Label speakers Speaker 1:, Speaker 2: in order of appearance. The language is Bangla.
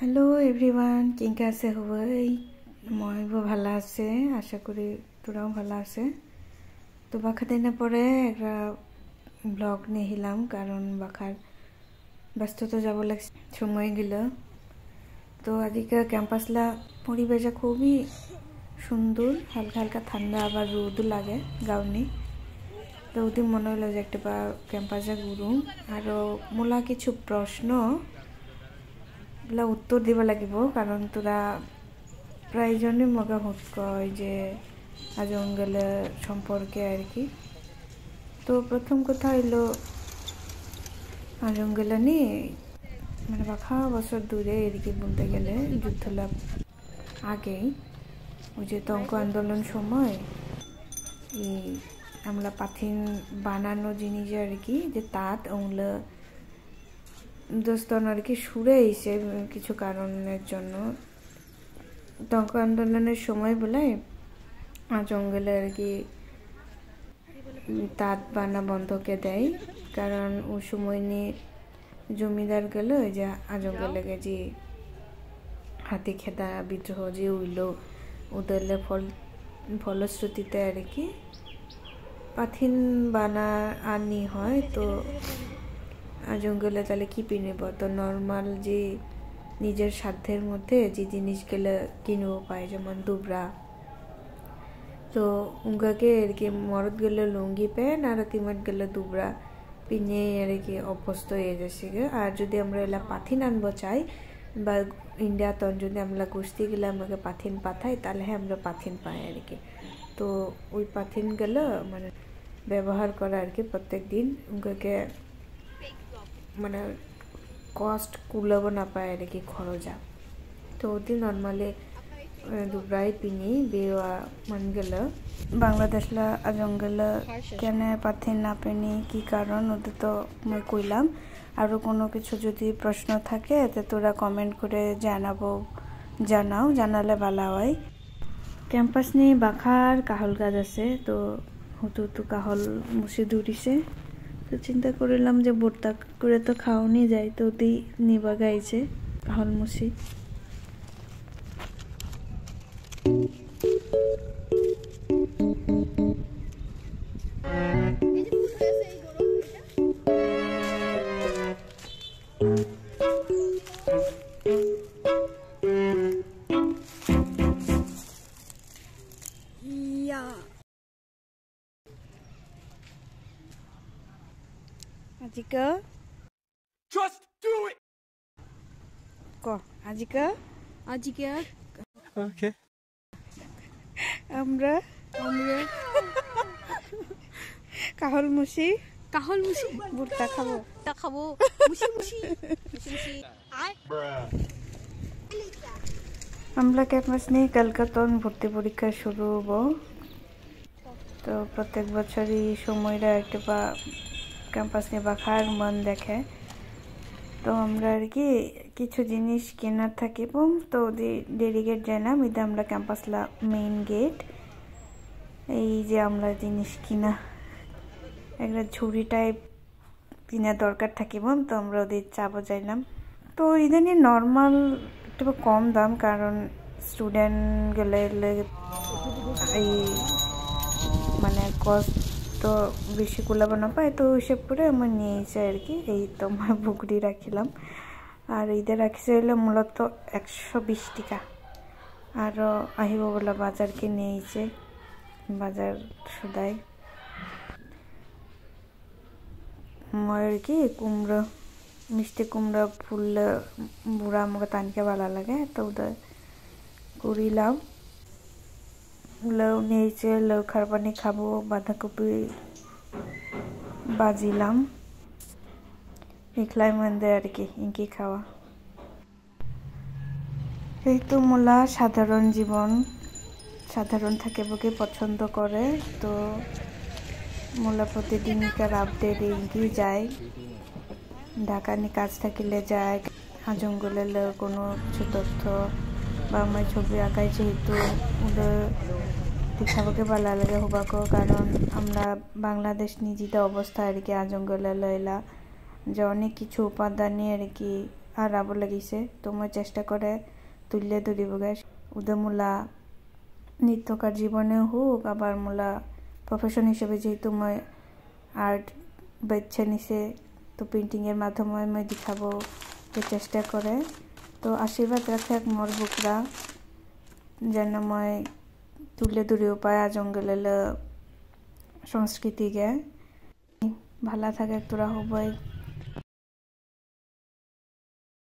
Speaker 1: हेलो एवरीवन किंका আছে হবই মই ভালো আছে আশা করি তোরাও ভালো আছে তো বাখা দিন পরে একটা ব্লগ নিলাম কারণ বাখার ব্যস্ততা যাব লাগছে সময় গেল তো আজকে ক্যাম্পাসলা পরিবেশ খুবই সুন্দর হালকা হালকা ঠান্ডা আবার রোদ লাগে গাউনি তো ওদি মনে হলো যে একটা ক্যাম্পাসে ঘুরু আর মোলা কিছু প্রশ্ন उत्तर दिबा लागिब कारण तोरा प्रायजनই मगा हुट कय जे आजंगल सम्पर्के आर कि तो प्रथम कथा हलो आजंगलनी মানে বাখা বছর দূরে এদিকে বলতে গেলে যুদ্ধ লাভ আগে ওই যে তঙ্ক আন্দোলন সময় এই আমরা পাথিন বানানো জিনিস আর কি যে তাঁত ওগুলো দোস্তন আর কি সুরে এসে কিছু কারণের জন্য তঙ্ক আন্দোলনের সময় বলে জঙ্গলে আর কি তাঁত বানা বন্ধকে দেয় কারণ ওই সময় নিয়ে জমিদার গেল যে জঙ্গলে যে হাতি খেদা বিদ্রোহ যে হইল ওদের ফলশ্রুতিতে আর কি পাথিন বানা আনি হয় তো জঙ্গলে তাহলে কি পিনিব তো নর্মাল যে নিজের সাধ্যের মধ্যে যে জিনিসগুলো কিনবো পায় যেমন দুবরা তো উঙ্গাকে আর কি মরদ গেলে লুঙ্গি প্যান্ট আর তিমট গেলে দুবরা পিনে আর কি অভ্যস্ত হয়ে যাচ্ছে আর যদি আমরা এলা পাথিন আনবো চাই বা ইন্ডিয়া তখন যদি আমরা কুস্তি গেলে আমাকে পাথিন পাঠাই তাহলে আমরা পাথিন পাই আর কি তো ওই পাথিন গেলে মানে ব্যবহার করা আর কি প্রত্যেক দিন উঙ্গাকে মানে কষ্ট কুলাবো না পায় আর কি খরচা তো ওটি নর্মালি দুবরাই পিনি বেওয়া মান গেল বাংলাদেশলা জঙ্গল কেন পাথিন না পিনি কি কারণ ওদের তো মই কইলাম আরও কোনো কিছু যদি প্রশ্ন থাকে তো তোরা কমেন্ট করে জানাও জানালে ভালো হয় ক্যাম্পাস নিয়ে বাখার কাহল গাছ আছে তো হুতু কাহল মুছে ধরিছে তো চিন্তা করিলাম যে ভর্তা করে তো খাওয়ানি যায় তো ওটি নিবা গাইছে কাহল মুছি Ajika
Speaker 2: Just do it.
Speaker 1: Ko Ajika
Speaker 2: Okay.
Speaker 1: আমরা কাহল মুছি ভুট্টা খাবো মুছি আমরা ক্যাম্পাস নিয়ে কলকাতায় ভর্তি পরীক্ষা শুরু হবো তো প্রত্যেক বছরই সময়টা একটা ক্যাম্পাস নিয়ে বাখার মন দেখে তো আমরা আর কি কিছু জিনিস কেনার থাকিব তো ডেডিকেট জানাম এটা আমরা ক্যাম্পাসলা মেইন গেট এই যে আমরা জিনিস কিনা একটা ঝুড়ি টাইপ কিনা দরকার থাকিব তো আমরা ওদের চাবো যাইলাম তো ইদানি নর্মাল একটু কম দাম কারণ স্টুডেন্ট গেলে এই মানে কস্ট তো বেশি কুলাবো না পাই তো হিসেব করে আমার নিয়েছে আর কি এই তো আমার বুকরি রাখিলাম আর ঈদের রাখিছে হইলে মূলত 120 টাকা আর আহিব বলে বাজারকে নিয়েছে বাজার সদাই মই আর কি কুমড়ো মিষ্টি কুমড়ো ফুল বুড়া আমাকে তানকে ভালো লাগে তো ওদের করিলাম লাউ নিয়েছে লাউ খার পানি খাবো বাঁধাকপি বাজিলাম এখলাই মন্দে আর কি ইনকি খাওয়া এই তো মোলা সাধারণ জীবন সাধারণ থাকিবকে পছন্দ করে তো মোলা প্রতিদিনকার আপডেট ইনকি যায় ঢাকা নিয়ে কাজ থাকিলে যায় জঙ্গলের কোনো কিছু তথ্য বা আমার ছবি আঁকাই যেহেতু ওদের দেখাবকে ভালো লাগে হবাকো কারণ আমরা বাংলাদেশ নিজেদের অবস্থা আর কি জঙ্গলে লইলা যে অনেক কিছু উপাদানই আর কি আর আবার লাগিছে তো মই চেষ্টা করে তুললে ধরিবগে ওদের মূলা নৃত্যকার জীবনে হোক আবার মূলা প্রফেশন হিসেবে যেহেতু মই আর্ট বেছে নিছে তো পেন্টিংয়ের মাধ্যমে মই দেখাবো চেষ্টা করে তো আশীর্বাদ রাখে মোর বুকরা যেন মই তুলে ধরিও পায় জঙ্গলের সংস্কৃতিকে ভালো থাকে তোরা সবাই।